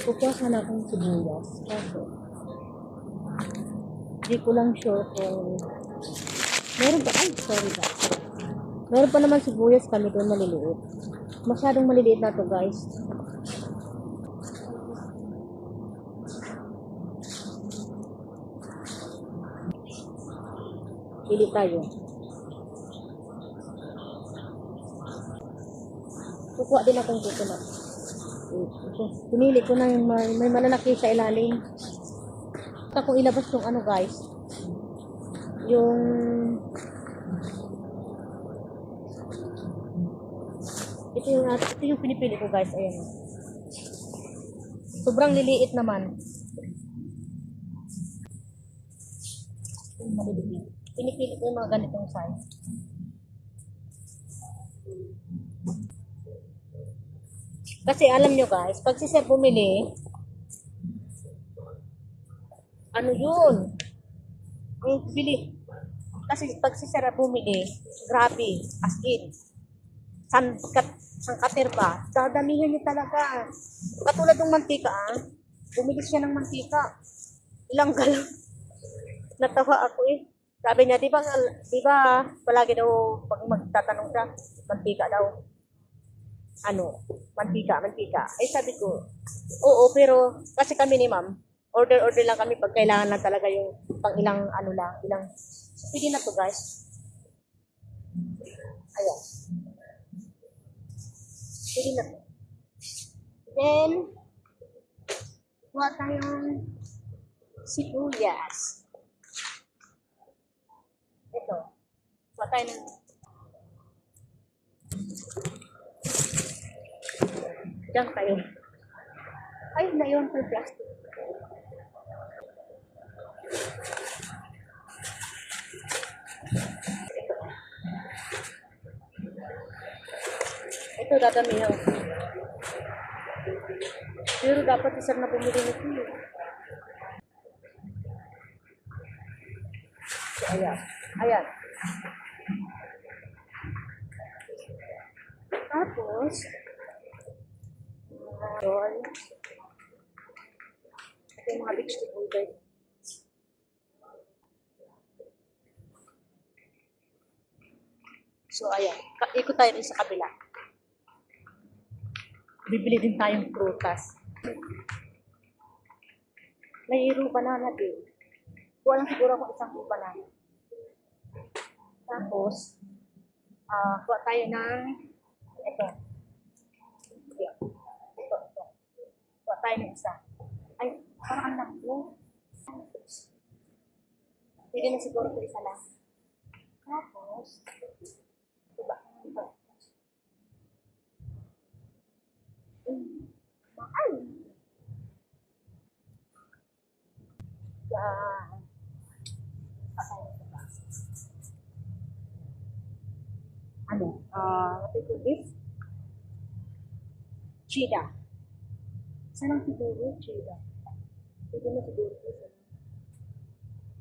Kukuha sana akong sibuyas. Kaso, hindi ko lang sure kung meron ba? Ay, sorry ba? Meron pa naman sibuyas kami doon maliliit. Masyadong maliliit na to, guys. Pili tayo. Kukuha din akong coconut. Ito. Pinili ko na yung may malalaki sa ilalim. Basta kung ilabas yung ano, guys. Yung ito yung pinipili ko, guys. Ayan. Sobrang liliit naman. Yung maliliit. Pinipili ko yung mga ganitong size. Kasi alam nyo, guys, pag si Sir bumili, ano yun? Ang bili. Kasi pag si Sir bumili, grabe, as in, sangkater pa, dadamihan niya talaga. Katulad ng mantika, bumili siya ng mantika. Ilang galon. Natawa ako eh. Sabi niya, di ba palagi daw pag magtatanong siya, mantika daw. Ano, mantika. Ay sabi ko, oo, pero kasi kami ni ma'am, order lang kami pag kailangan lang talaga yung pang ilang ano lang, ilang, pwede na to, guys. Ayan. Pwede na to. Then, kuha tayong sibuyas. Ito. Kuha tayo ng diyan kayo. Ay, nayon per plastic. Ito dadamihan. Pero dapat isang na bumili nito. So, ayan. Ayan. Tapos, yun. Ito yung mga vegetable, guys. So, ayan. Ikot tayo rin sa kabila. Bibili din tayong prutas. May iro banana din. Kuha lang siguro kung isang banana. Tapos, kuha tayo ng ito. Ito. Kuha tayo ng isa. Ay, parang ang lang po. Pwede na siguro ito isa lang. Tapos, diba? Ito. Ay! Yan. Ano? What do you call this? Cheetah. Saan siguro? Cheetah. Pwede na siguro isa lang.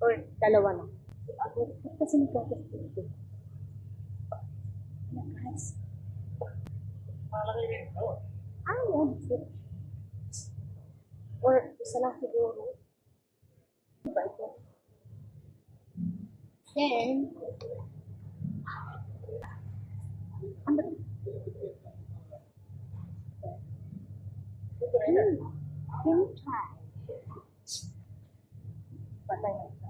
Or dalawa na. Ako, kasi nagkakas dito. Ayan, guys. Ah, yan. Or isa lang siguro. Diba ito? Then, ano? Yung try. Patay na ito.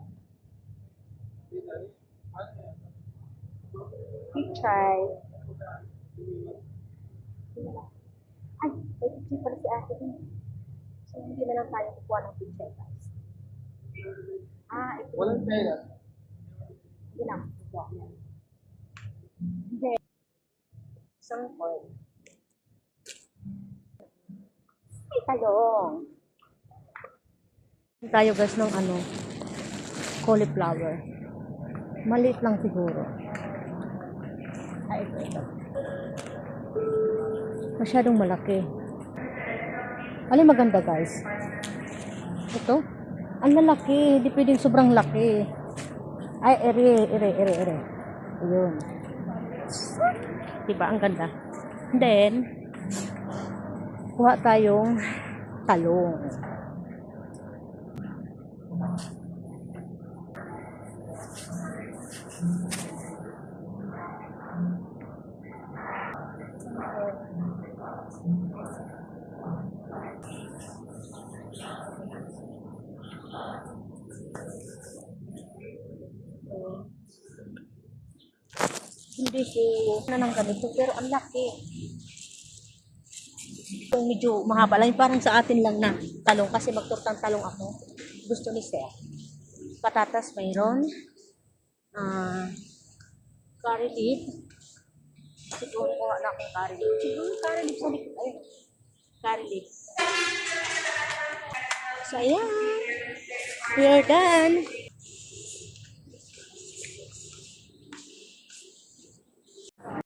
Try. Ay, may picture pala si ate din. So, hindi na lang tayo kukuha ng picture, guys. Ito. Walang pera. Hindi na. Hindi. Isang coin. Ay, talong. Tayo guys ng ano, cauliflower. Maliit lang siguro. Ay, ito. Masyadong malaki. Alin maganda, guys? Ito? Ang lalaki. Hindi pwedeng sobrang laki. Ay, ere. Ayun. Diba? Ang ganda. Then, kuha tayong talong. Hindi ko na ng ganito, pero ang laki. Yung medyo mahaba lang, parang sa atin lang na talong kasi magturtang talong ako. Gusto ni Sir. Patatas mayroon. Curry leaf. Siguro ko na akong curry leaf. Siguro curry leaf sa likod. Ayun. Curry leaf. So, ayan. We are done.